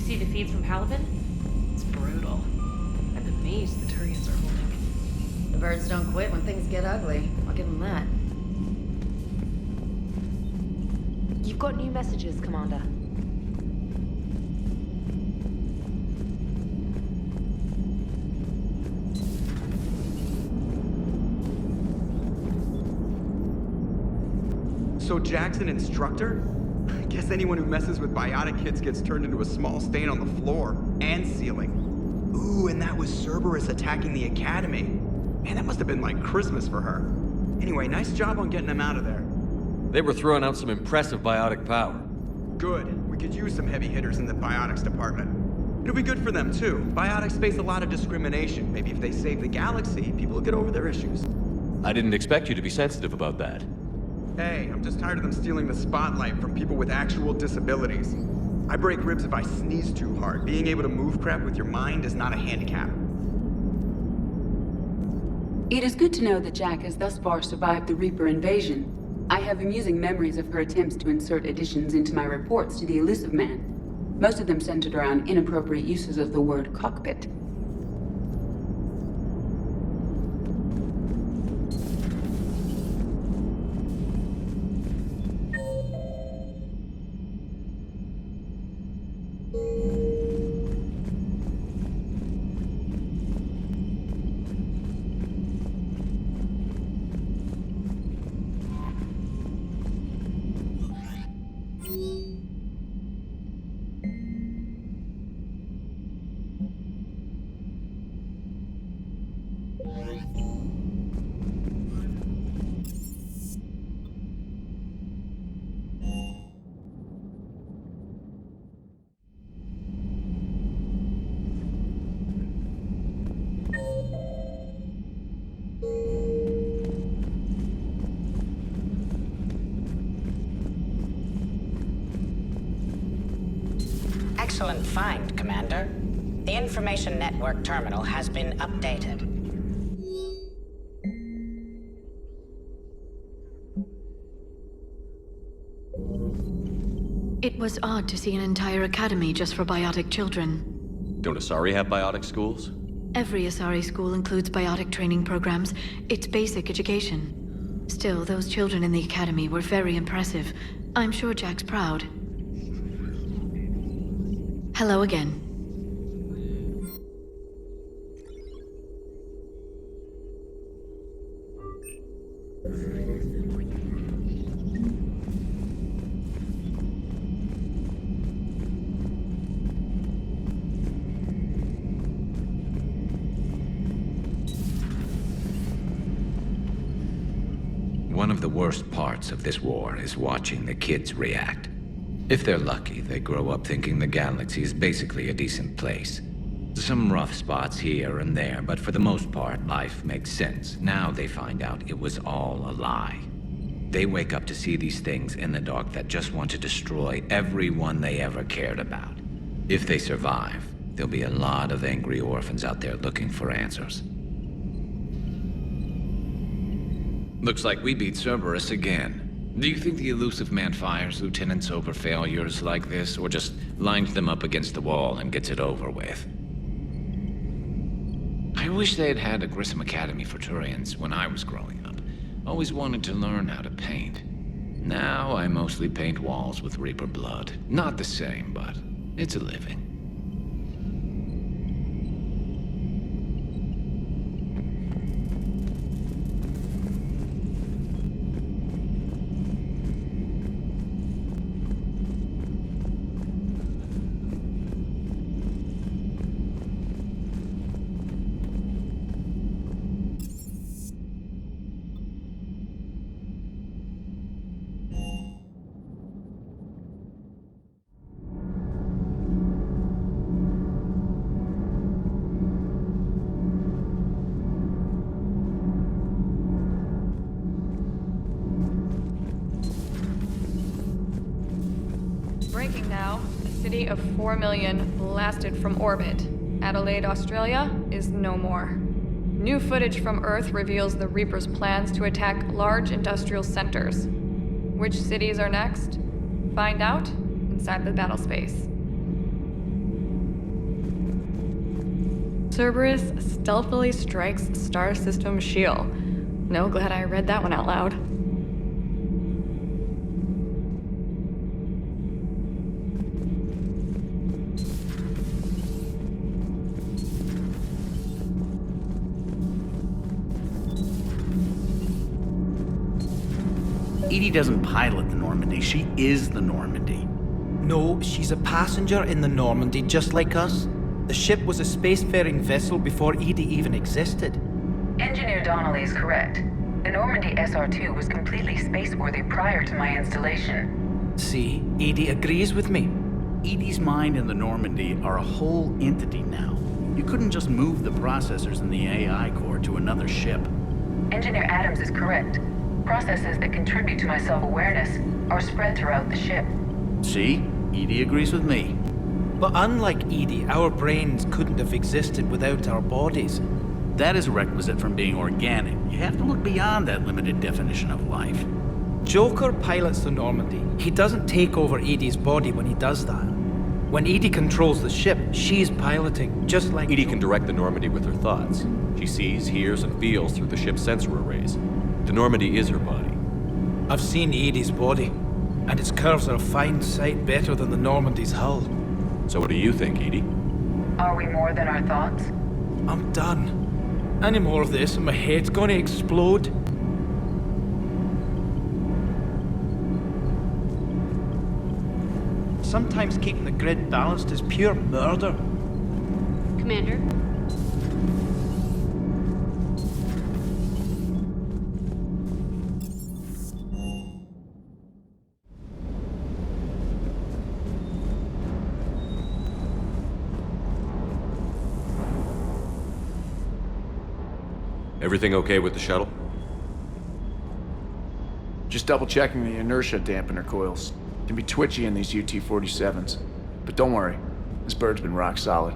see the feeds from Halibin? It's brutal. I'm amazed the Turians are holding. The birds don't quit when things get ugly. I'll give them that. You've got new messages, Commander. So Jack's an instructor? I guess anyone who messes with biotic kids gets turned into a small stain on the floor and ceiling. Ooh, and that was Cerberus attacking the academy. Man, that must have been like Christmas for her. Anyway, nice job on getting them out of there. They were throwing out some impressive biotic power. Good. We could use some heavy hitters in the biotics department. It'll be good for them, too. Biotics face a lot of discrimination. Maybe if they save the galaxy, people will get over their issues. I didn't expect you to be sensitive about that. Hey, I'm just tired of them stealing the spotlight from people with actual disabilities. I break ribs if I sneeze too hard. Being able to move crap with your mind is not a handicap. It is good to know that Jack has thus far survived the Reaper invasion. I have amusing memories of her attempts to insert additions into my reports to the Elusive Man. Most of them centered around inappropriate uses of the word cockpit. Excellent find, Commander. The information network terminal has been updated. It was odd to see an entire academy just for biotic children. Don't Asari have biotic schools? Every Asari school includes biotic training programs. It's basic education. Still, those children in the academy were very impressive. I'm sure Jack's proud. Hello again. One of the worst parts of this war is watching the kids react. If they're lucky, they grow up thinking the galaxy is basically a decent place. Some rough spots here and there, but for the most part, life makes sense. Now they find out it was all a lie. They wake up to see these things in the dark that just want to destroy everyone they ever cared about. If they survive, there'll be a lot of angry orphans out there looking for answers. Looks like we beat Cerberus again. Do you think the Elusive Man fires lieutenants over failures like this, or just lines them up against the wall and gets it over with? I wish they had had a Grissom Academy for Turians when I was growing up. Always wanted to learn how to paint. Now I mostly paint walls with Reaper blood. Not the same, but it's a living. Breaking now. A city of 4 million blasted from orbit. Adelaide, Australia is no more. New footage from Earth reveals the Reaper's plans to attack large industrial centers. Which cities are next? Find out inside the battle space. Cerberus stealthily strikes star system shield. No, glad I read that one out loud. Edie doesn't pilot the Normandy, she is the Normandy. No, she's a passenger in the Normandy, just like us. The ship was a spacefaring vessel before Edie even existed. Engineer Donnelly is correct. The Normandy SR-2 was completely spaceworthy prior to my installation. See, Edie agrees with me. Edie's mind and the Normandy are a whole entity now. You couldn't just move the processors in the AI core to another ship. Engineer Adams is correct. Processes that contribute to my self-awareness are spread throughout the ship. See? Edie agrees with me. But unlike Edie, our brains couldn't have existed without our bodies. That is a requisite from being organic. You have to look beyond that limited definition of life. Joker pilots the Normandy. He doesn't take over Edie's body when he does that. When Edie controls the ship, she's piloting, just like... Edie can direct the Normandy with her thoughts. She sees, hears, and feels through the ship's sensor arrays. The Normandy is her body. I've seen Edie's body, and its curves are a fine sight better than the Normandy's hull. So what do you think, Edie? Are we more than our thoughts? I'm done. Any more of this and my head's gonna explode. Sometimes keeping the grid balanced is pure murder. Commander? Everything okay with the shuttle? Just double checking the inertia dampener coils. Can be twitchy in these UT-47s. But don't worry, this bird's been rock solid.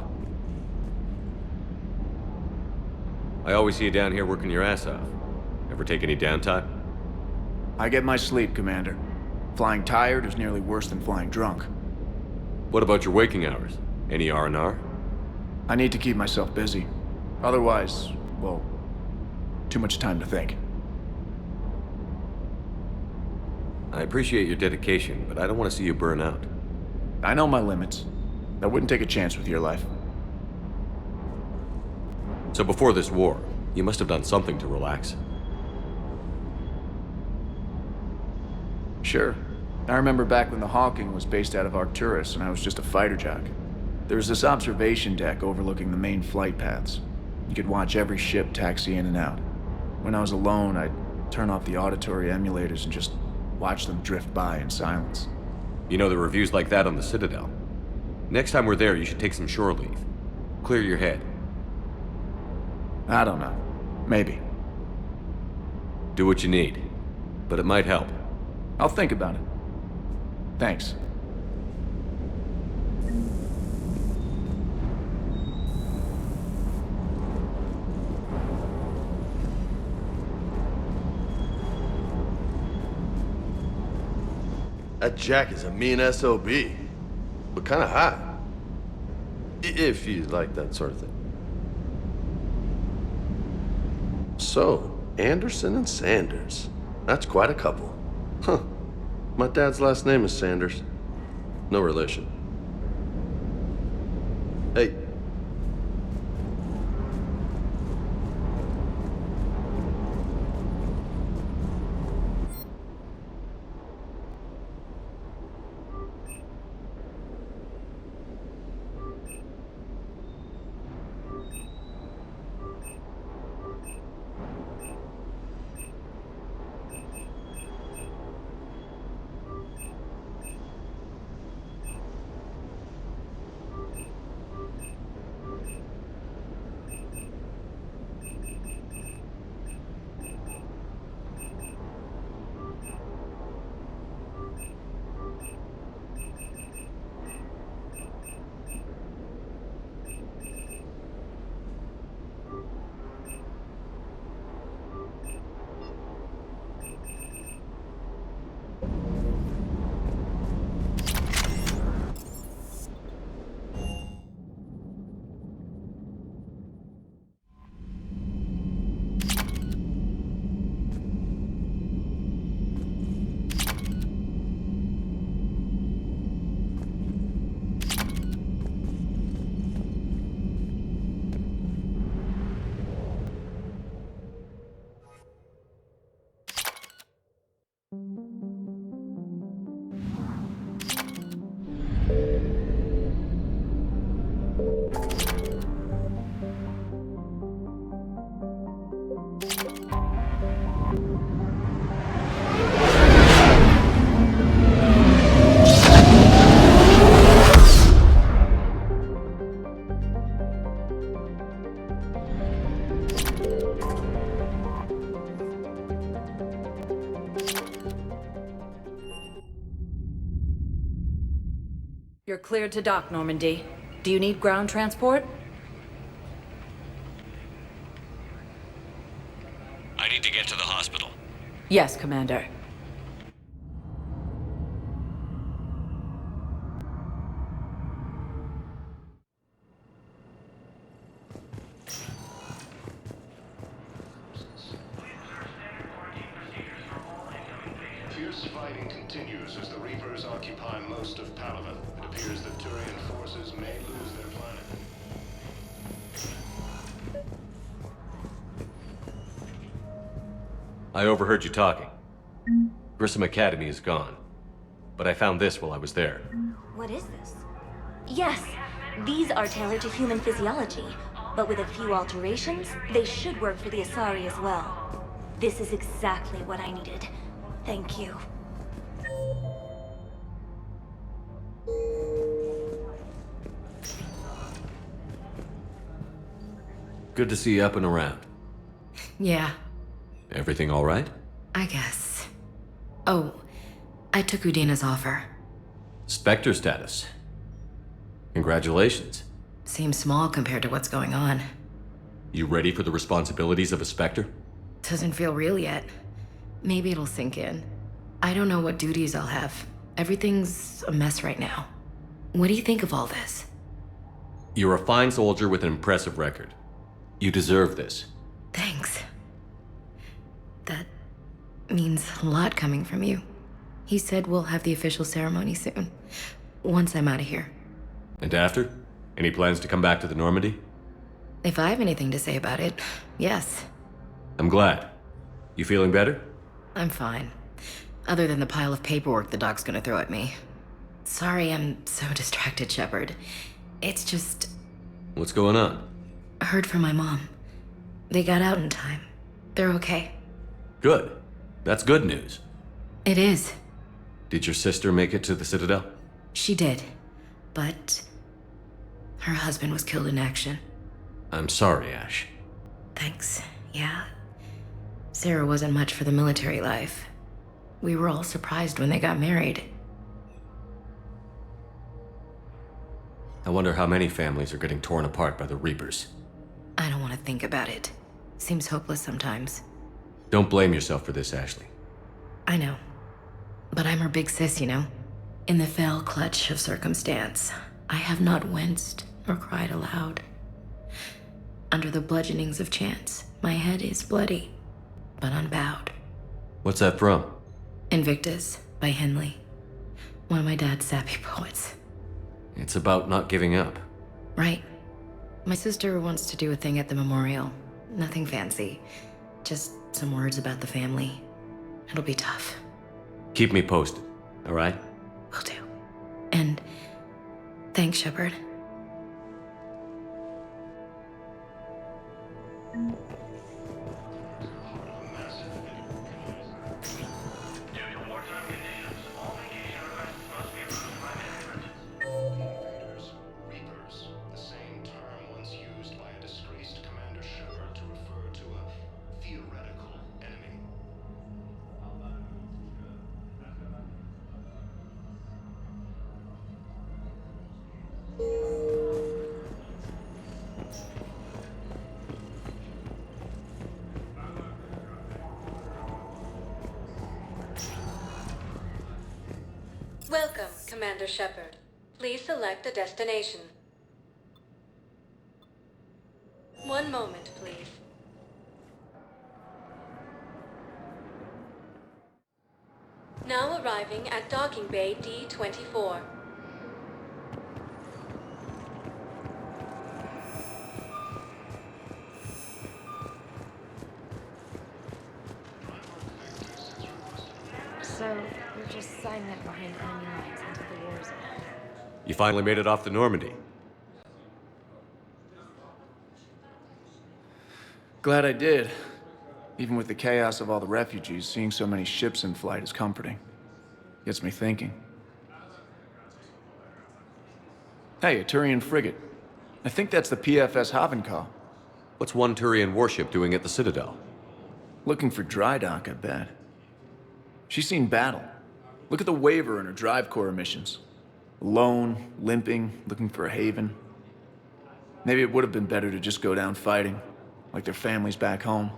I always see you down here working your ass off. Ever take any downtime? I get my sleep, Commander. Flying tired is nearly worse than flying drunk. What about your waking hours? Any R&R? I need to keep myself busy. Otherwise, well, too much time to think. I appreciate your dedication, but I don't want to see you burn out. I know my limits. I wouldn't take a chance with your life. So before this war, you must have done something to relax. Sure. I remember back when the Hawking was based out of Arcturus and I was just a fighter jock. There was this observation deck overlooking the main flight paths. You could watch every ship taxi in and out. When I was alone, I'd turn off the auditory emulators and just watch them drift by in silence. You know, there are reviews like that on the Citadel. Next time we're there, you should take some shore leave. Clear your head. I don't know. Maybe. Do what you need. But it might help. I'll think about it. Thanks. That Jack is a mean SOB, but kind of hot. If you like that sort of thing. So, Anderson and Sanders. That's quite a couple. Huh. My dad's last name is Sanders. No relation. Hey. cleared to dock, Normandy. Do you need ground transport? I need to get to the hospital. Yes, Commander. Fierce fighting continues as the Reapers occupy most of Palaven. It appears that Turian forces may lose their planet. I overheard you talking. Grissom Academy is gone. But I found this while I was there. What is this? Yes, these are tailored to human physiology, but with a few alterations, they should work for the Asari as well. This is exactly what I needed. Thank you. Good to see you up and around. Yeah, Everything all right? I guess. Oh, I took Udina's offer. Spectre status. Congratulations. Seems small compared to what's going on. You ready for the responsibilities of a Spectre? Doesn't feel real yet. Maybe it'll sink in. I don't know what duties I'll have. Everything's a mess right now. What do you think of all this? You're a fine soldier with an impressive record. You deserve this. Thanks. That means a lot coming from you. He said we'll have the official ceremony soon, once I'm out of here. And after? Any plans to come back to the Normandy? If I have anything to say about it, yes. I'm glad. You feeling better? I'm fine. Other than the pile of paperwork the doc's gonna throw at me. Sorry I'm so distracted, Shepard. It's just... What's going on? I heard from my mom. They got out in time. They're okay. Good. That's good news. It is. Did your sister make it to the Citadel? She did. But... her husband was killed in action. I'm sorry, Ash. Thanks. Yeah. Sarah wasn't much for the military life. We were all surprised when they got married. I wonder how many families are getting torn apart by the Reapers. I don't want to think about it. Seems hopeless sometimes. Don't blame yourself for this, Ashley. I know. But I'm her big sis, you know? In the fell clutch of circumstance, I have not winced nor cried aloud. Under the bludgeonings of chance, my head is bloody, but unbowed. What's that from? Invictus by Henley. One of my dad's sappy poets. It's about not giving up. Right. My sister wants to do a thing at the memorial. Nothing fancy. Just some words about the family. It'll be tough. Keep me posted, all right? Will do. And thanks, Shepard. Reapers, the same term once used by a disgraced Commander Shepard to refer to a theoretical enemy. Welcome, Commander Shepard. Please select a destination. One moment, please. Now arriving at Docking Bay D-24. So, we're just signing up behind enemy lines until the war is over. You finally made it off the Normandy. Glad I did. Even with the chaos of all the refugees, seeing so many ships in flight is comforting. Gets me thinking. Hey, a Turian frigate. I think that's the PFS Havenkaw. What's one Turian warship doing at the Citadel? Looking for dry dock, I bet. She's seen battle. Look at the waiver in her drive core emissions. Alone, limping, looking for a haven. Maybe it would have been better to just go down fighting, like their families back home.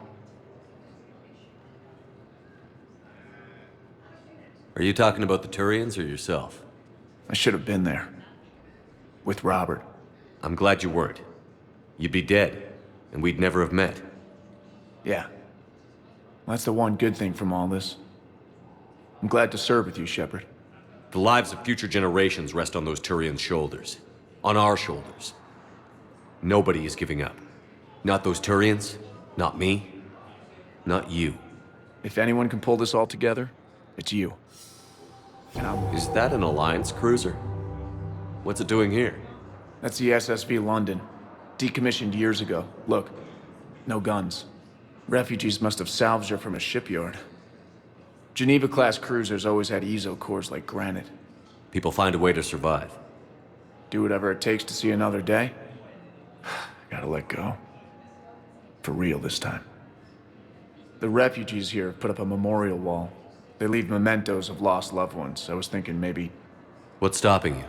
Are you talking about the Turians or yourself? I should have been there. With Robert. I'm glad you weren't. You'd be dead, and we'd never have met. Yeah. Well, that's the one good thing from all this. I'm glad to serve with you, Shepard. The lives of future generations rest on those Turians' shoulders. On our shoulders. Nobody is giving up. Not those Turians, not me, not you. If anyone can pull this all together, it's you. Is that an Alliance cruiser? What's it doing here? That's the SSV London. Decommissioned years ago. Look, no guns. Refugees must have salvaged her from a shipyard. Geneva-class cruisers always had eezo cores like granite. People find a way to survive. Do whatever it takes to see another day. Gotta let go. For real this time. The refugees here have put up a memorial wall. They leave mementos of lost loved ones. I was thinking maybe... What's stopping you?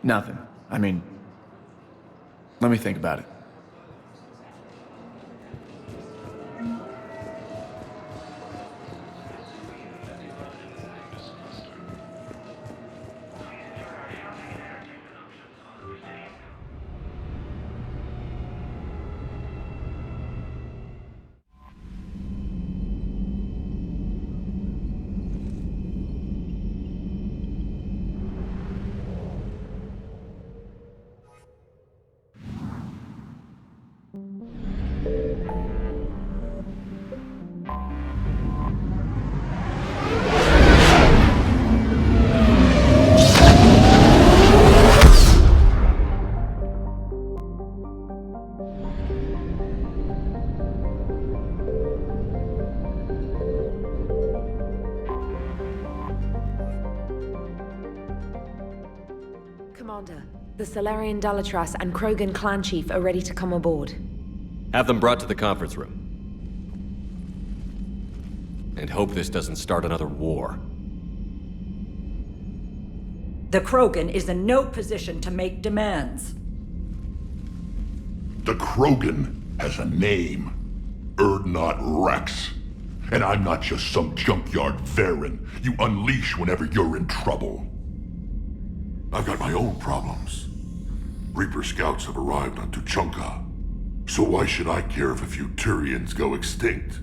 Nothing. I mean... Let me think about it. Commander, the Salarian Dalatras and Krogan clan chief are ready to come aboard. Have them brought to the conference room. And hope this doesn't start another war. The Krogan is in no position to make demands. The Krogan has a name. Erdnot Wrex. And I'm not just some junkyard Varen you unleash whenever you're in trouble. I've got my own problems. Reaper scouts have arrived on Tuchanka. So why should I care if a few Turians go extinct?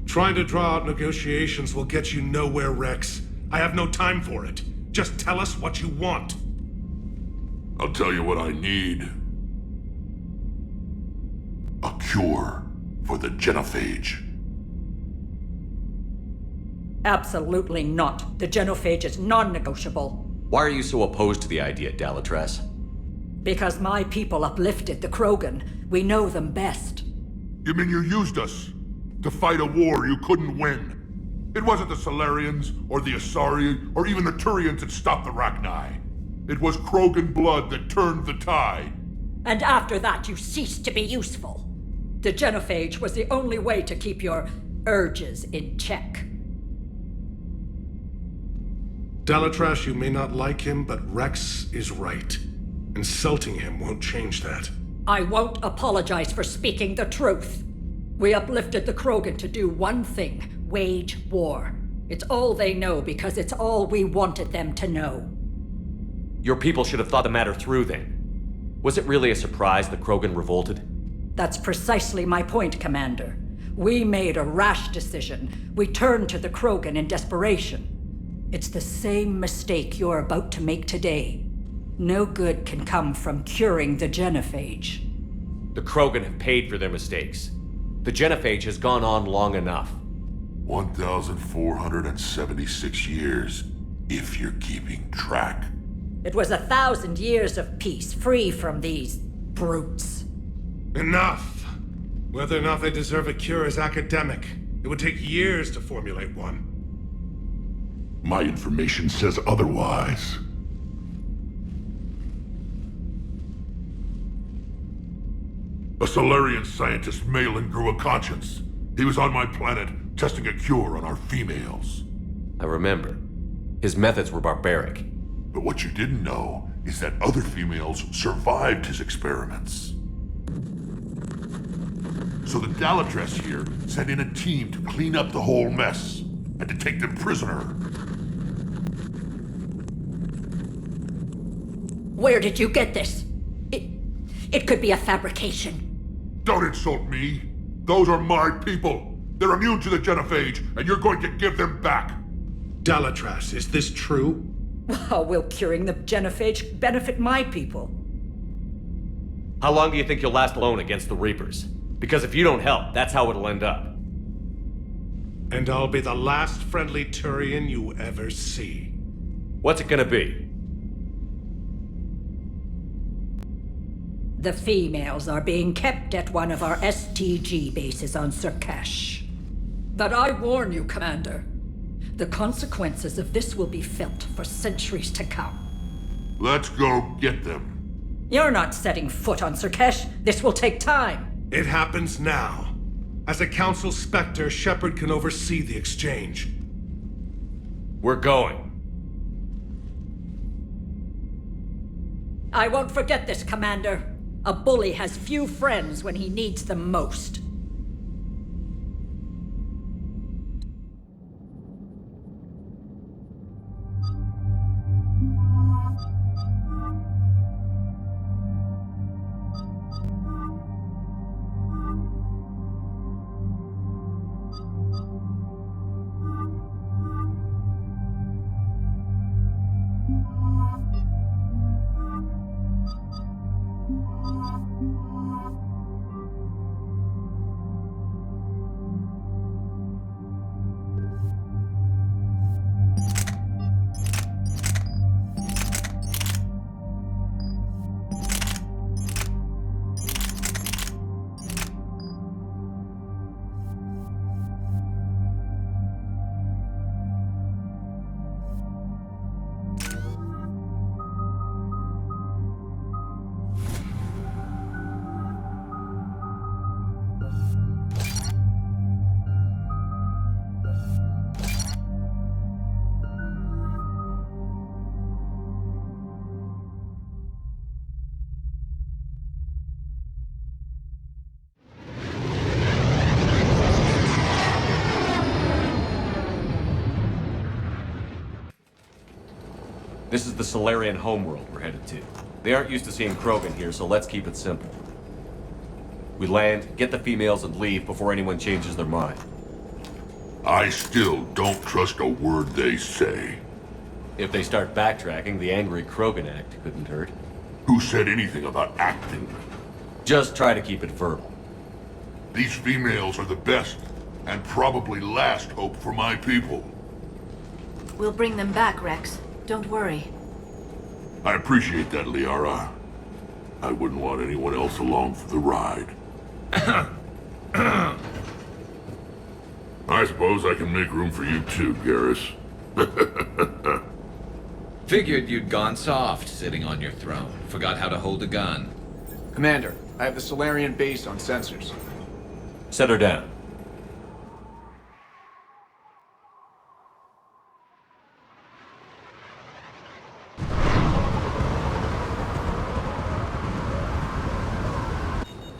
Trying to draw out negotiations will get you nowhere, Wrex. I have no time for it. Just tell us what you want. I'll tell you what I need. A cure for the Genophage. Absolutely not. The Genophage is non-negotiable. Why are you so opposed to the idea, Dalatras? Because my people uplifted the Krogan. We know them best. You mean you used us to fight a war you couldn't win? It wasn't the Salarians, or the Asari, or even the Turians that stopped the Rachni. It was Krogan blood that turned the tide. And after that, you ceased to be useful. The Genophage was the only way to keep your urges in check. Dalatras, you may not like him, but Wrex is right. Insulting him won't change that. I won't apologize for speaking the truth. We uplifted the Krogan to do one thing: wage war. It's all they know because it's all we wanted them to know. Your people should have thought the matter through then. Was it really a surprise the Krogan revolted? That's precisely my point, Commander. We made a rash decision. We turned to the Krogan in desperation. It's the same mistake you're about to make today. No good can come from curing the Genophage. The Krogan have paid for their mistakes. The Genophage has gone on long enough. 1,476 years, if you're keeping track. It was 1,000 years of peace, free from these brutes. Enough! Whether or not they deserve a cure is academic. It would take years to formulate one. My information says otherwise. A Salarian scientist, Malin, grew a conscience. He was on my planet, testing a cure on our females. I remember. His methods were barbaric. But what you didn't know is that other females survived his experiments. So the Dalatress here sent in a team to clean up the whole mess and to take them prisoner. Where did you get this? It could be a fabrication. Don't insult me. Those are my people. They're immune to the Genophage, and you're going to give them back. Dalatrass, is this true? How will curing the Genophage benefit my people? How long do you think you'll last alone against the Reapers? Because if you don't help, that's how it'll end up. And I'll be the last friendly Turian you ever see. What's it gonna be? The females are being kept at one of our STG bases on Surkesh. But I warn you, Commander. The consequences of this will be felt for centuries to come. Let's go get them. You're not setting foot on Surkesh. This will take time. It happens now. As a Council Spectre, Shepard can oversee the exchange. We're going. I won't forget this, Commander. A bully has few friends when he needs them most. This is the Salarian homeworld we're headed to. They aren't used to seeing Krogan here, so let's keep it simple. We land, get the females, and leave before anyone changes their mind. I still don't trust a word they say. If they start backtracking, the angry Krogan act couldn't hurt. Who said anything about acting? Just try to keep it verbal. These females are the best, and probably last hope for my people. We'll bring them back, Wrex. Don't worry. I appreciate that, Liara. I wouldn't want anyone else along for the ride. I suppose I can make room for you too, Garrus. Figured you'd gone soft, sitting on your throne. Forgot how to hold a gun. Commander, I have the Salarian base on sensors. Set her down.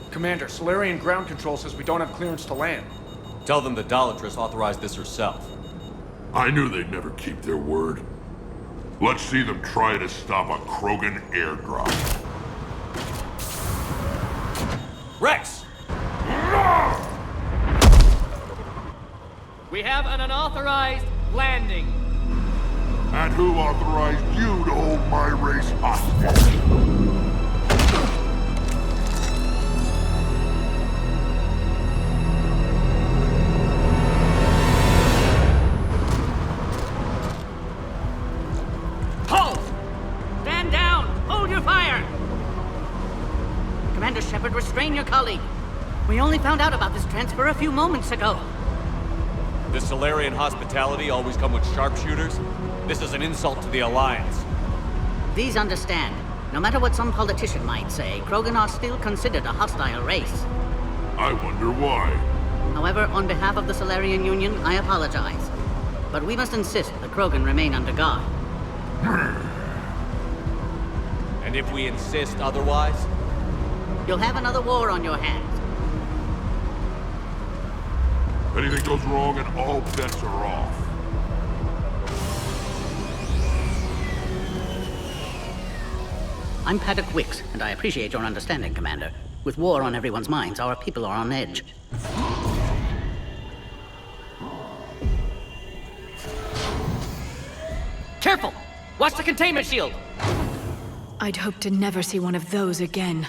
Commander, Salarian ground control says we don't have clearance to land. Tell them the Dalatress authorized this herself. I knew they'd never keep their word. Let's see them try to stop a Krogan airdrop. Wrex! We have an unauthorized landing. And who authorized you to hold my race hostage? Commander Shepard, restrain your colleague. We only found out about this transfer a few moments ago. Does Salarian hospitality always come with sharpshooters? This is an insult to the Alliance. Please understand, no matter what some politician might say, Krogan are still considered a hostile race. I wonder why. However, on behalf of the Salarian Union, I apologize. But we must insist the Krogan remain under guard. And if we insist otherwise? You'll have another war on your hands. Anything goes wrong and all bets are off. I'm Paddock Wicks, and I appreciate your understanding, Commander. With war on everyone's minds, our people are on edge. Careful! Watch the containment shield! I'd hope to never see one of those again.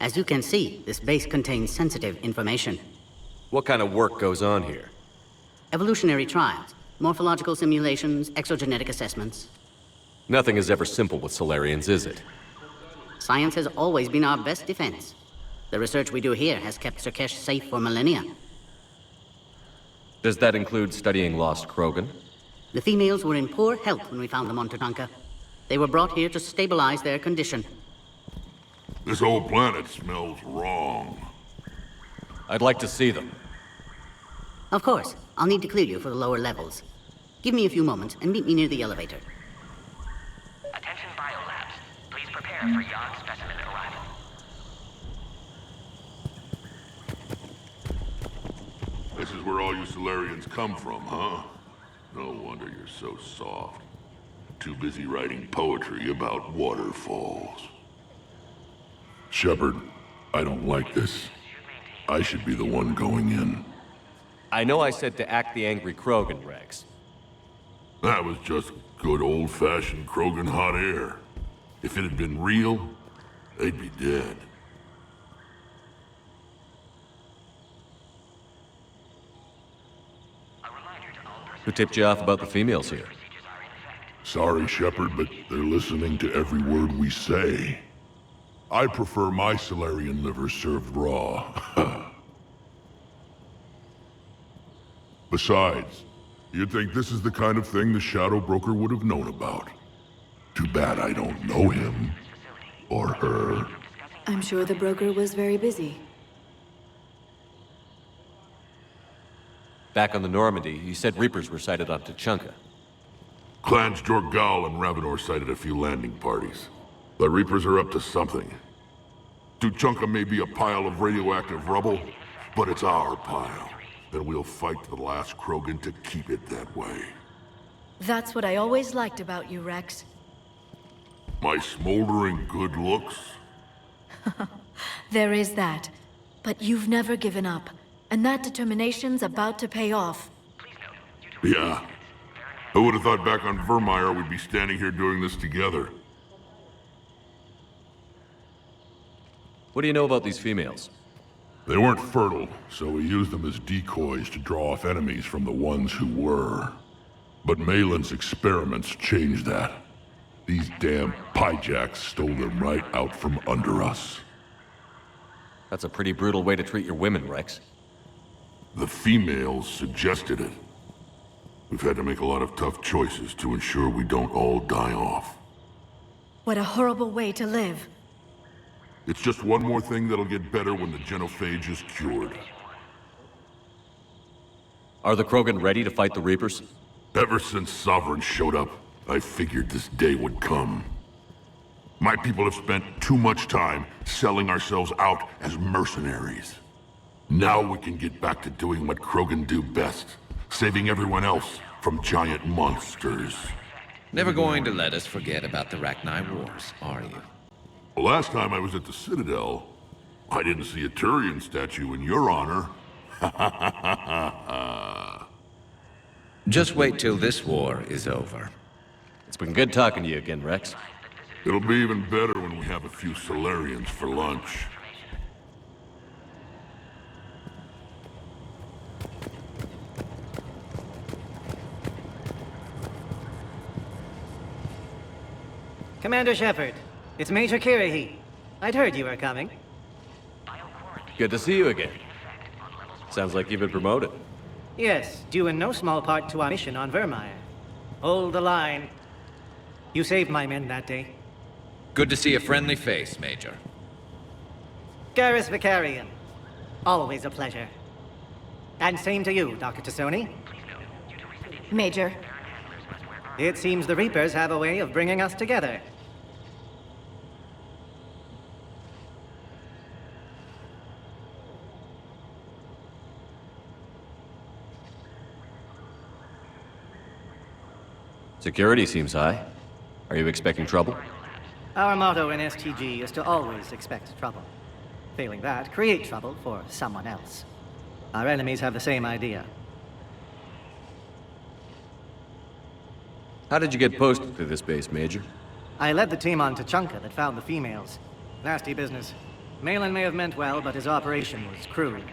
As you can see, this base contains sensitive information. What kind of work goes on here? Evolutionary trials, morphological simulations, exogenetic assessments. Nothing is ever simple with Salarians, is it? Science has always been our best defense. The research we do here has kept Surkesh safe for millennia. Does that include studying lost Krogan? The females were in poor health when we found them on Tatanka. They were brought here to stabilize their condition. This whole planet smells wrong. I'd like to see them. Of course. I'll need to clear you for the lower levels. Give me a few moments and meet me near the elevator. Attention biolabs. Please prepare for yon specimen arrival. This is where all you Salarians come from, huh? No wonder you're so soft. Too busy writing poetry about waterfalls. Shepard, I don't like this. I should be the one going in. I know I said to act the angry Krogan, Wrex. That was just good old-fashioned Krogan hot air. If it had been real, they'd be dead. Who tipped you off about the females here? Sorry, Shepard, but they're listening to every word we say. I prefer my Salarian liver served raw. Besides, you'd think this is the kind of thing the Shadow Broker would have known about. Too bad I don't know him. Or her. I'm sure the broker was very busy. Back on the Normandy, you said Reapers were sighted on Tuchanka. Clans Jorgal and Ravenor sighted a few landing parties. The Reapers are up to something. Tuchanka may be a pile of radioactive rubble, but it's our pile. And we'll fight to the last Krogan to keep it that way. That's what I always liked about you, Wrex. My smoldering good looks? There is that. But you've never given up. And that determination's about to pay off. Yeah. I would have thought back on Vermeer we'd be standing here doing this together. What do you know about these females? They weren't fertile, so we used them as decoys to draw off enemies from the ones who were. But Malin's experiments changed that. These damn pyjacks stole them right out from under us. That's a pretty brutal way to treat your women, Wrex. The females suggested it. We've had to make a lot of tough choices to ensure we don't all die off. What a horrible way to live. It's just one more thing that'll get better when the Genophage is cured. Are the Krogan ready to fight the Reapers? Ever since Sovereign showed up, I figured this day would come. My people have spent too much time selling ourselves out as mercenaries. Now we can get back to doing what Krogan do best, saving everyone else from giant monsters. Never going to let us forget about the Rachni Wars, are you? The last time I was at the Citadel, I didn't see a Turian statue in your honor. Just wait till this war is over. It's been good talking to you again, Wrex. It'll be even better when we have a few Salarians for lunch. Commander Shepard, it's Major Kirahi. I'd heard you were coming. Good to see you again. Sounds like you've been promoted. Yes, due in no small part to our mission on Vermeer. Hold the line. You saved my men that day. Good to see a friendly face, Major. Garrus Vicarian. Always a pleasure. And same to you, Dr. Tassoni. Major. It seems the Reapers have a way of bringing us together. Security seems high. Are you expecting trouble? Our motto in STG is to always expect trouble. Failing that, create trouble for someone else. Our enemies have the same idea. How did you get posted to this base, Major? I led the team on Tachanka that found the females. Nasty business. Malin may have meant well, but his operation was crude.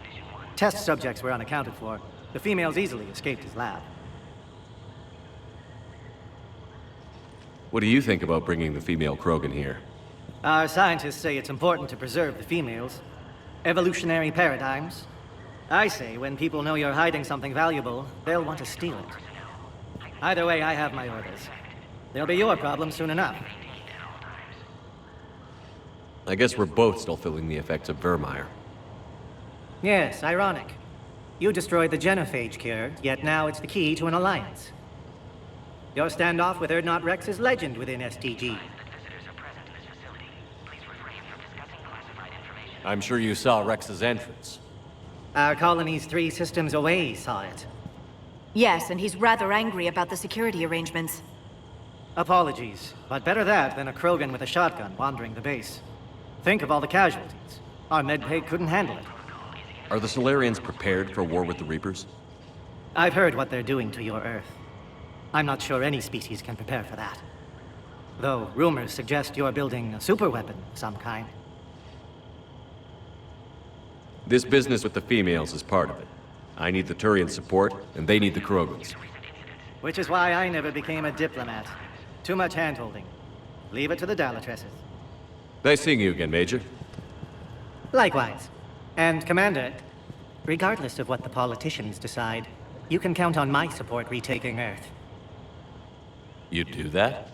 Test subjects were unaccounted for. The females easily escaped his lab. What do you think about bringing the female Krogan here? Our scientists say it's important to preserve the females. Evolutionary paradigms. I say when people know you're hiding something valuable, they'll want to steal it. Either way, I have my orders. They'll be your problem soon enough. I guess we're both still feeling the effects of Vermeer. Yes, ironic. You destroyed the Genophage cure, yet now it's the key to an alliance. Your standoff with Wrex is legend within STG. I'm sure you saw Rex's entrance. Our colony's 3 systems away saw it. Yes, and he's rather angry about the security arrangements. Apologies, but better that than a Krogan with a shotgun wandering the base. Think of all the casualties. Our medbay couldn't handle it. Are the Salarians prepared for war with the Reapers? I've heard what they're doing to your Earth. I'm not sure any species can prepare for that. Though rumors suggest you're building a superweapon of some kind. This business with the females is part of it. I need the Turian support, and they need the Krogans. Which is why I never became a diplomat. Too much hand-holding. Leave it to the Dalatresses. Nice seeing you again, Major. Likewise. And Commander, regardless of what the politicians decide, you can count on my support retaking Earth. You'd do that?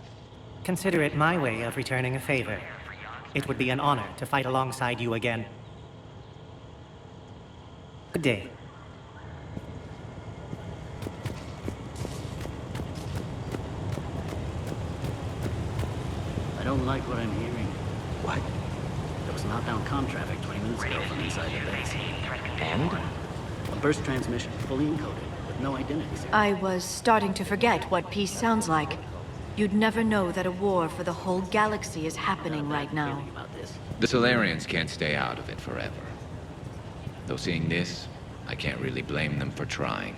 Consider it my way of returning a favor. It would be an honor to fight alongside you again. Good day. I don't like what I'm hearing. What? There was outbound comm traffic 20 minutes ago from inside the base. And? A burst transmission, fully encoded, with no identity signal. I was starting to forget what peace sounds like. You'd never know that a war for the whole galaxy is happening right now. The Salarians can't stay out of it forever. Though seeing this, I can't really blame them for trying.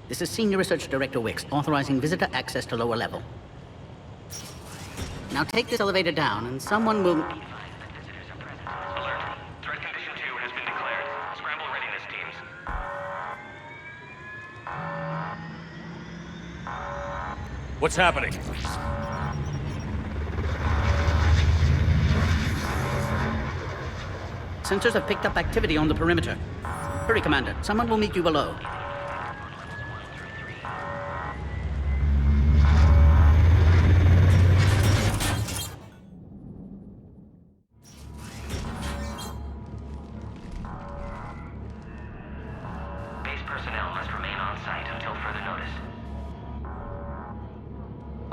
This is Senior Research Director Wix, authorizing visitor access to lower level. Now take this elevator down, and someone will... Alert. Threat condition 2 has been declared. Scramble readiness teams. What's happening? Sensors have picked up activity on the perimeter. Hurry, Commander. Someone will meet you below.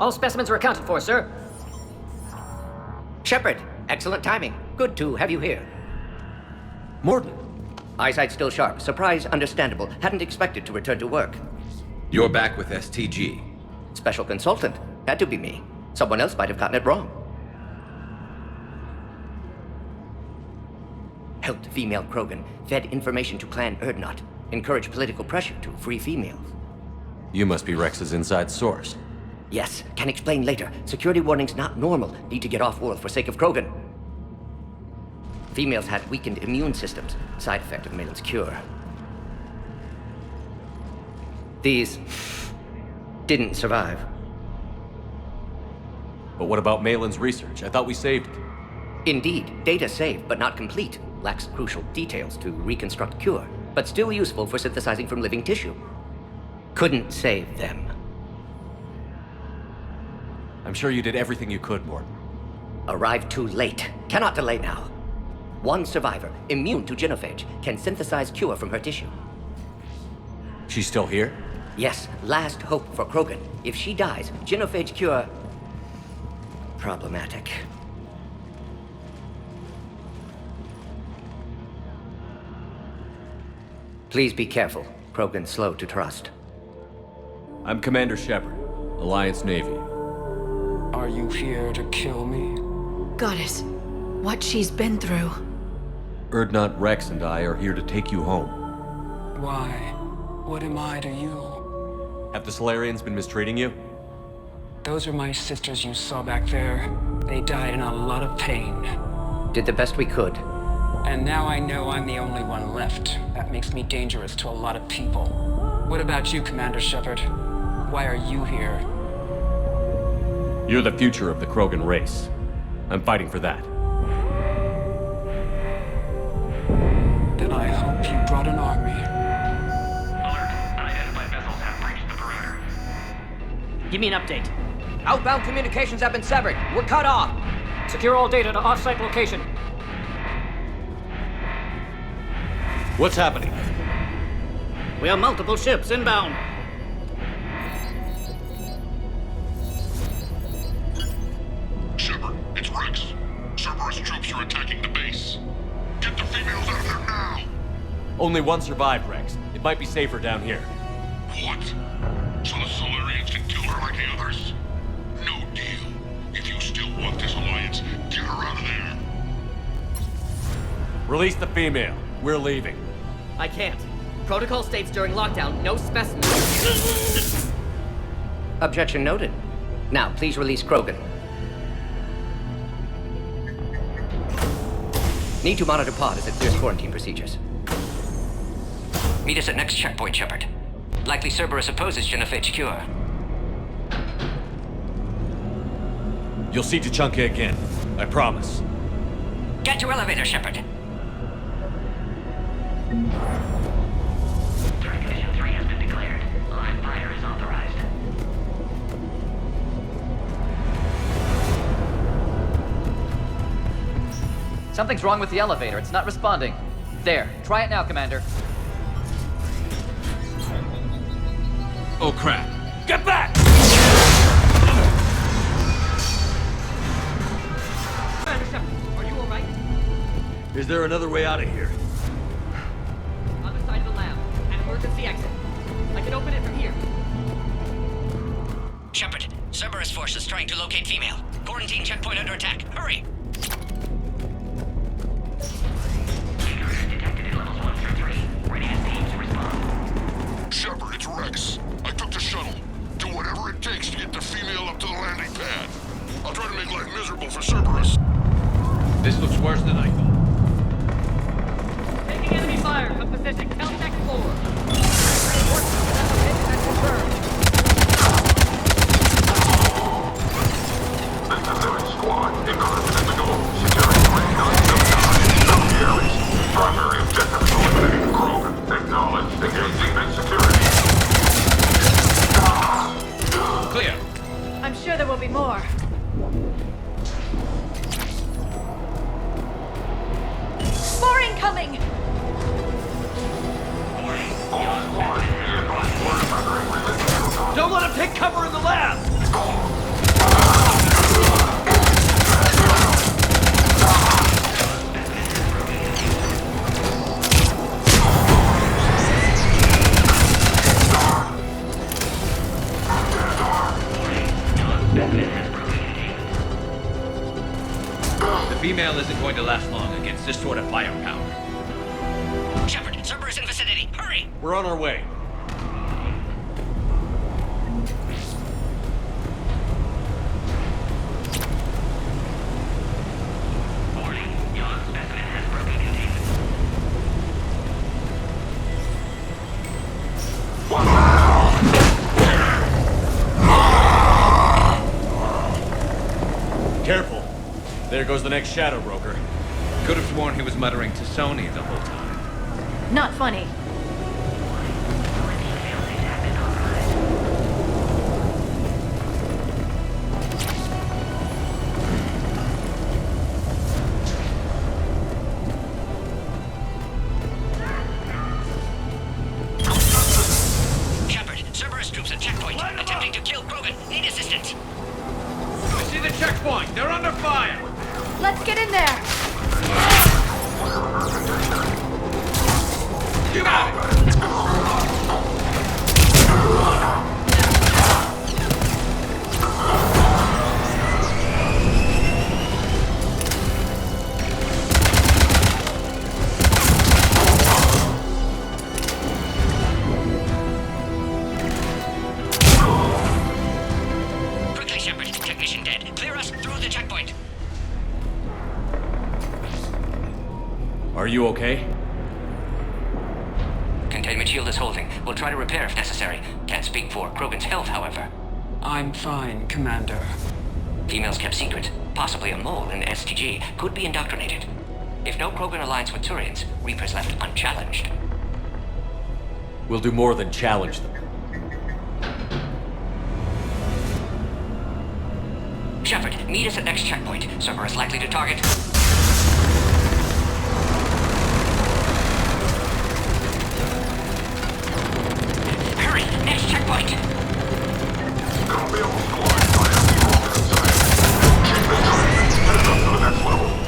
All specimens are accounted for, sir. Shepard, excellent timing. Good to have you here. Morden. Eyesight still sharp. Surprise understandable. Hadn't expected to return to work. You're back with STG. Special consultant. Had to be me. Someone else might have gotten it wrong. Helped female Krogan. Fed information to Clan Urdnot. Encouraged political pressure to free females. You must be Rex's inside source. Yes, can explain later. Security warnings not normal. Need to get off-world for sake of Krogan. Females had weakened immune systems. Side effect of Malin's cure. These didn't survive. But what about Malin's research? I thought we saved it. Indeed, data saved, but not complete. Lacks crucial details to reconstruct cure, but still useful for synthesizing from living tissue. Couldn't save them. I'm sure you did everything you could, Morden. Arrived too late. Cannot delay now. One survivor, immune to Genophage, can synthesize cure from her tissue. She's still here? Yes, last hope for Krogan. If she dies, Genophage cure... problematic. Please be careful. Krogan's slow to trust. I'm Commander Shepard, Alliance Navy. Are you here to kill me? Goddess, what she's been through. Wrex and I are here to take you home. Why? What am I to you? Have the Salarians been mistreating you? Those are my sisters you saw back there. They died in a lot of pain. Did the best we could. And now I know I'm the only one left. That makes me dangerous to a lot of people. What about you, Commander Shepard? Why are you here? You're the future of the Krogan race. I'm fighting for that. Then I hope you brought an army. Alert. Unidentified vessels have breached the perimeter. Give me an update. Outbound communications have been severed. We're cut off. Secure all data to off-site location. What's happening? We have multiple ships inbound. Shepard, it's Wrex. Cerberus troops are attacking the base. Get the females out of there now! Only one survived, Wrex. It might be safer down here. What? So the Salarians can kill her like the others? No deal. If you still want this alliance, get her out of there. Release the female. We're leaving. I can't. Protocol states during lockdown, no specimens. Objection noted. Now, please release Krogan. Need to monitor pod as it clears quarantine procedures. Meet us at next checkpoint, Shepard. Likely Cerberus opposes Genophage cure. You'll see Tuchanka again. I promise. Get to elevator, Shepard. Threat condition 3 has been declared. Live fire is authorized. Something's wrong with the elevator. It's not responding. There. Try it now, Commander. Oh, crap. Get back! Commander Shepard, are you alright? Is there another way out of here? Other side of the lab. An emergency exit. I can open it from here. Shepard, Cerberus forces trying to locate female. Quarantine checkpoint under attack. Hurry! Detected at levels 1 through 3. Ready as teams to respond. Shepard, it's Wrex. I took the shuttle. Do whatever it takes to get the female up to the landing pad. I'll try to make life miserable for Cerberus. This looks worse than I thought. Taking enemy fire from position. Count next floor. Reinforcements at the pit and confirmed. This is Squad. Increment in the goal. Securing 3979 areas. Primary objective is eliminating Krogan. Acknowledged. Engaging insecurity. Clear. I'm sure there will be more. More incoming! Don't let him take cover in the lab! The female isn't going to last long against this sort of firepower. Shepard, Cerberus in vicinity. Hurry! We're on our way. Warning, young specimen has broken containment. Careful. There goes the next shadow broker. Could have sworn he was muttering to Sony the whole time. Not funny. Shepard, Cerberus troops at checkpoint. Attempting to kill Krogan. Need assistance. I see the checkpoint! They're under fire! Let's get in there! You got it! Quickly, Shepard. Technician dead. Clear us through the checkpoint. Are you okay? Containment shield is holding. We'll try to repair if necessary. Can't speak for Krogan's health, however. I'm fine, Commander. Females kept secret. Possibly a mole in STG. Could be indoctrinated. If no Krogan aligns with Turians, Reaper's left unchallenged. We'll do more than challenge them. Shepard, meet us at next checkpoint. Cerberus likely to target. Hurry! Next checkpoint!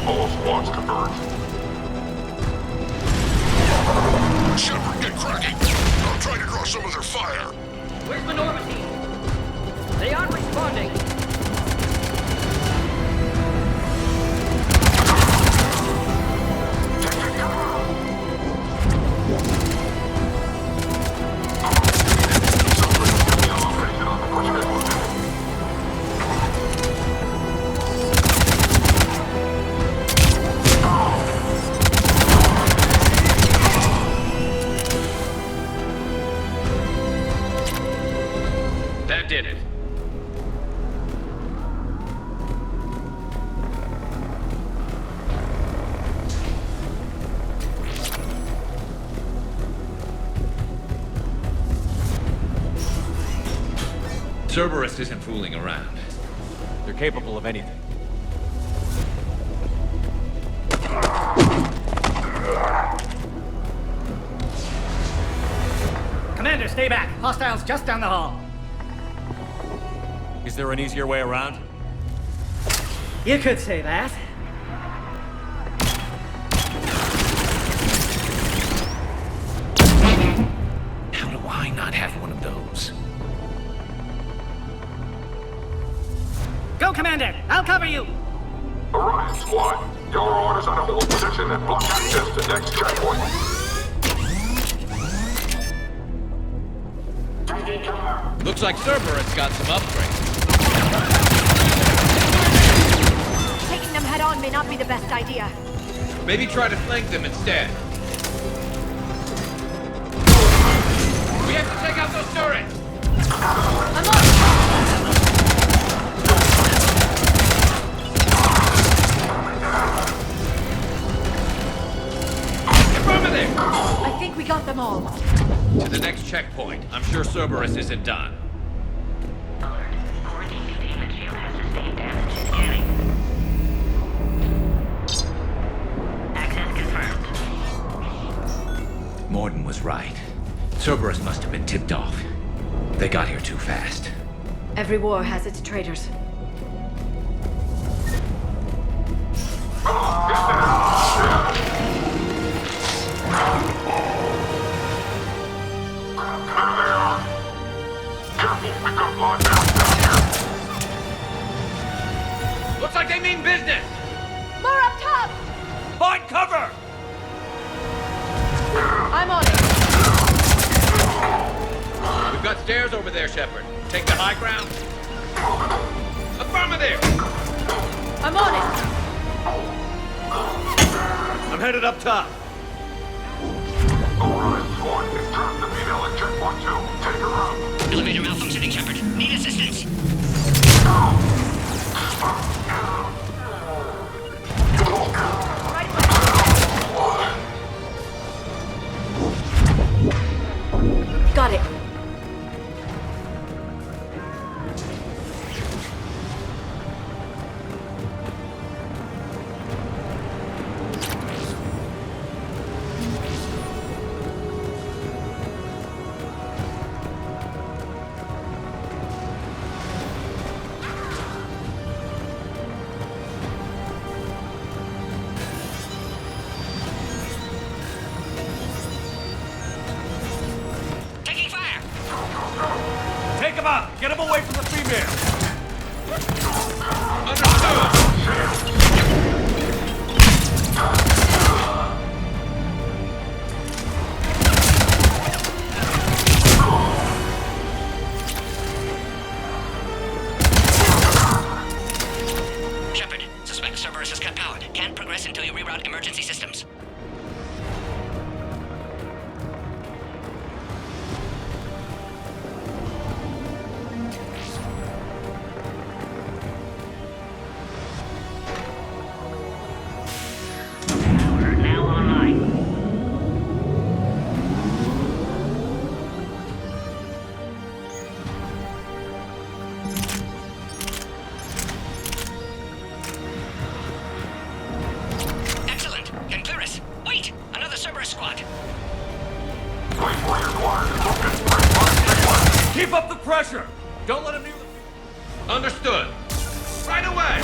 All squads converge. Shepard, get cracking! I'm trying to draw some of their fire. Where's the Normandy? They aren't responding. That did it. Cerberus isn't fooling around. They're capable of anything. Commander, stay back. Hostiles just down the hall. Is there an easier way around? You could say that. How do I not have one of those? Go, Commander! I'll cover you! Orion squad, your orders on a hold position and block access to next checkpoint. Looks like Cerberus got some upgrades. Taking them head on may not be the best idea. Maybe try to flank them instead. We have to take out those turrets! I'm on! Affirmative! I think we got them all. To the next checkpoint. I'm sure Cerberus isn't done. Morden was right. Cerberus must have been tipped off. They got here too fast. Every war has its traitors. Looks like they mean business! More up top! Find cover! I'm on it. We've got stairs over there, Shepard. Take the high ground. Affirmative! I'm on it. I'm headed up top. Orion squad is trapped the female at checkpoint 2. Take her out. Elevator malfunctioning, Shepard. Need assistance. Got it. Come on, get him away from the female! Shepard, suspect Cerberus has cut power. Can't progress until you reroute emergency systems. Keep up the pressure! Don't let him near the... Understood. Right away!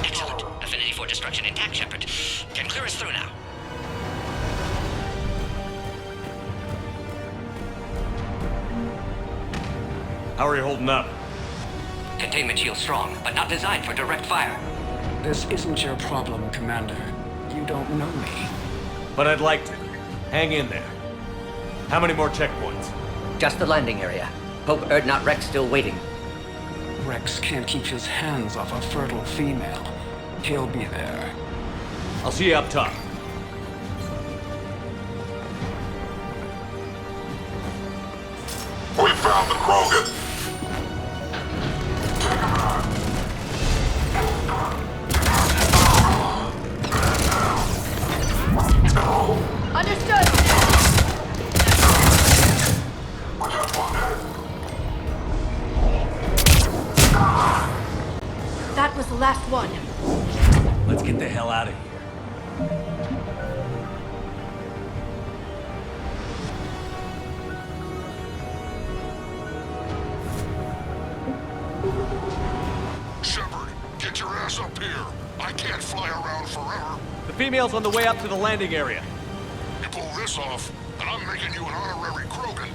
Excellent. Affinity for destruction intact, Shepard. Can clear us through now. How are you holding up? Containment shield strong, but not designed for direct fire. This isn't your problem, Commander. You don't know me. But I'd like to. Hang in there. How many more checkpoints? Just the landing area. Hope Erdnot Wrex still waiting. Wrex can't keep his hands off a fertile female. He'll be there. I'll see you up top. We found the Krogan! Understood! That was the last one. Let's get the hell out of here. Shepard, get your ass up here. I can't fly around forever. The female's on the way up to the landing area. You pull this off, and I'm making you an honorary Krogan.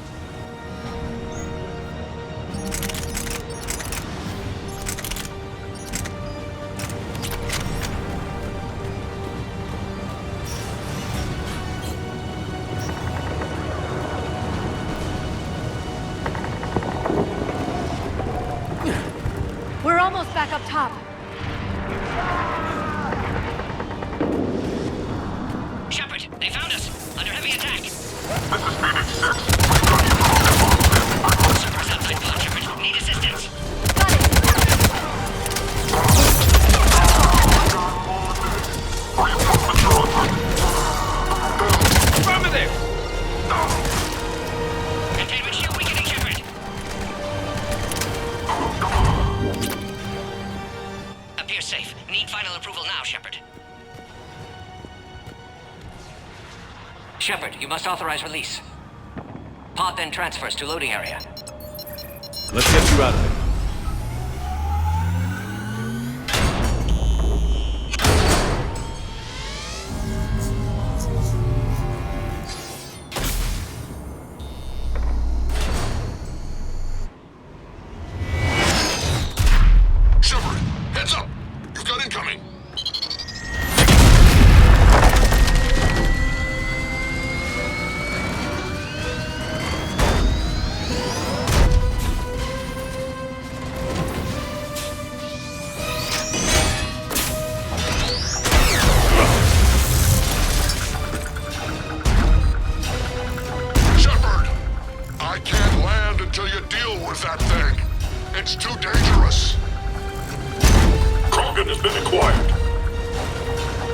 We're almost back up top. Shepard, they found us! Under heavy attack! This is Phoenix 6. Cerberus outside pod, Shepard. Need assistance. Affirmative! Containment shield weakening, Shepard. Appears safe. Need final approval now, Shepard. Shepard, you must authorize release. Pod then transfers to loading area. Let's get you out of there. Shepard, heads up! You've got incoming! Shepard! I can't land until you deal with that thing. It's too dangerous. Krogan has been acquired.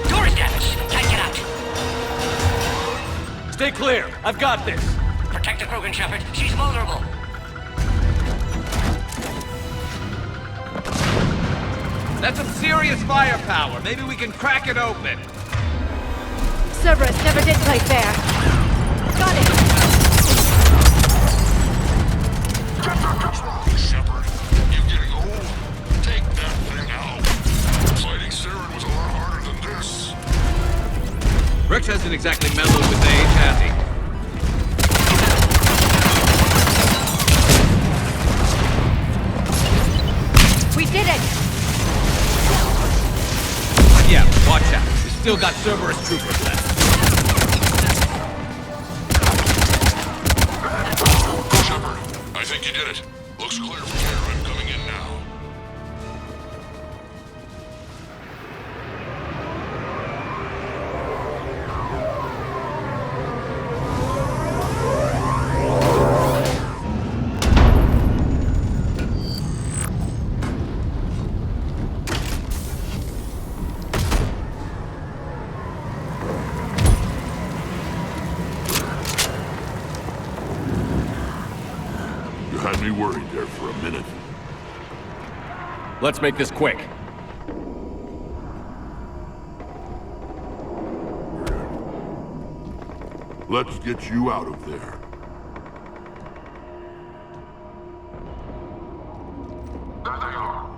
Door is damaged. Can't get out. Stay clear. I've got this. Protect the Krogan, Shepard. She's vulnerable. That's some serious firepower. Maybe we can crack it open. Cerberus never did play fair. Got it! What's wrong, Shepard? You getting old? Take that thing out. Fighting Saren was a lot harder than this. Wrex hasn't exactly mellowed with age, has he? We did it! Yeah, watch out. We still got Cerberus troopers left. Shepard, I think you did it. Looks clear from here. I'm coming in now. You had me worried there for a minute. Let's make this quick. Let's get you out of there. There they are.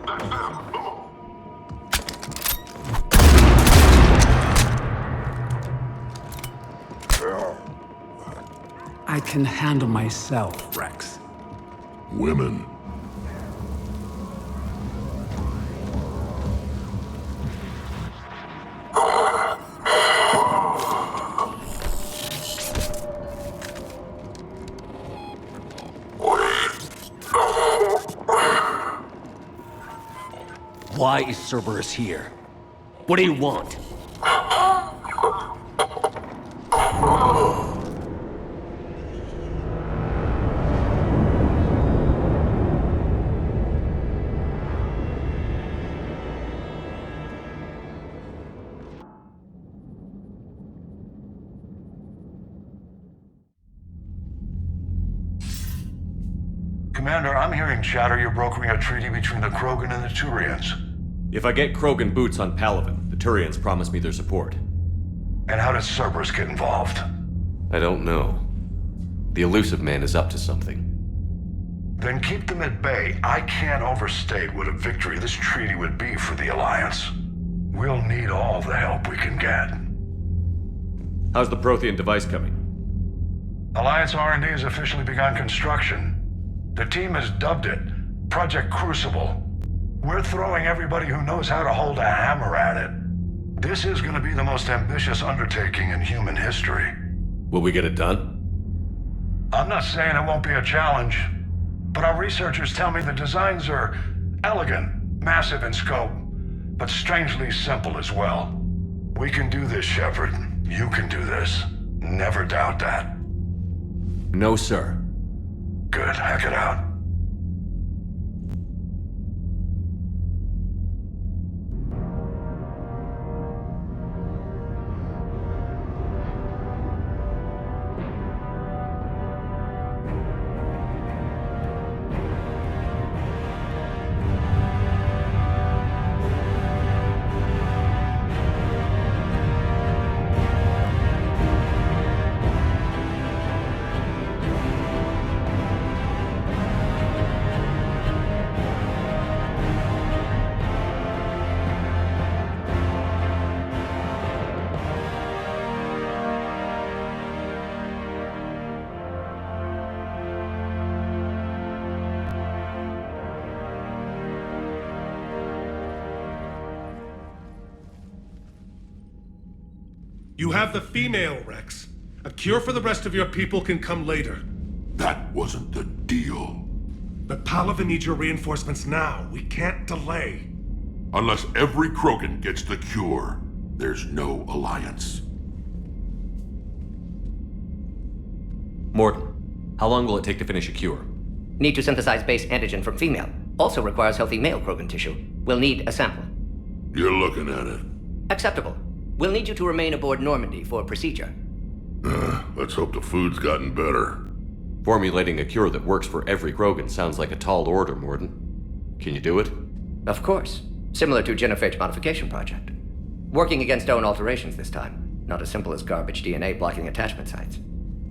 That's them. I can handle myself, Wrex. Women. Why is Cerberus here? What do you want? Commander, I'm hearing chatter you're brokering a treaty between the Krogan and the Turians. If I get Krogan boots on Palaven, the Turians promise me their support. And how did Cerberus get involved? I don't know. The elusive man is up to something. Then keep them at bay. I can't overstate what a victory this treaty would be for the Alliance. We'll need all the help we can get. How's the Prothean device coming? Alliance R&D has officially begun construction. The team has dubbed it Project Crucible. We're throwing everybody who knows how to hold a hammer at it. This is going to be the most ambitious undertaking in human history. Will we get it done? I'm not saying it won't be a challenge, but our researchers tell me the designs are elegant, massive in scope, but strangely simple as well. We can do this, Shepard. You can do this. Never doubt that. No, sir. Good. Hack it out. You have the female, Wrex. A cure for the rest of your people can come later. That wasn't the deal. But Palaven needs your reinforcements now. We can't delay. Unless every Krogan gets the cure, there's no alliance. Morton, how long will it take to finish a cure? Need to synthesize base antigen from female. Also requires healthy male Krogan tissue. We'll need a sample. You're looking at it. Acceptable. We'll need you to remain aboard Normandy for procedure. Let's hope the food's gotten better. Formulating a cure that works for every Krogan sounds like a tall order, Morton. Can you do it? Of course. Similar to Genophage modification project. Working against own alterations this time. Not as simple as garbage DNA blocking attachment sites.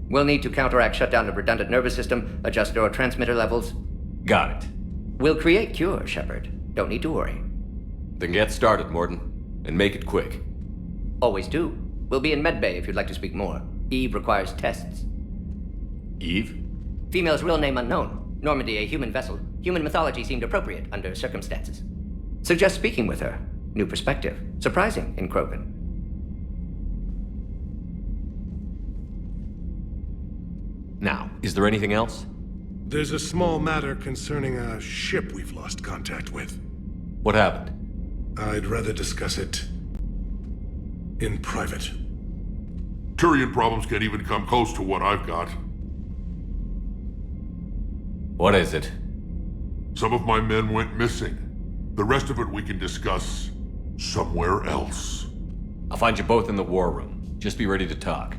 We'll need to counteract shutdown of redundant nervous system, adjust neurotransmitter levels. Got it. We'll create cure, Shepard. Don't need to worry. Then get started, Morden. And make it quick. Always do. We'll be in medbay if you'd like to speak more. Eve requires tests. Eve? Female's real name unknown. Normandy, a human vessel. Human mythology seemed appropriate under circumstances. Suggest speaking with her. New perspective. Surprising in Krogan. Now, is there anything else? There's a small matter concerning a ship we've lost contact with. What happened? I'd rather discuss it in private. Turian problems can't even come close to what I've got. What is it? Some of my men went missing. The rest of it we can discuss somewhere else. I'll find you both in the war room. Just be ready to talk.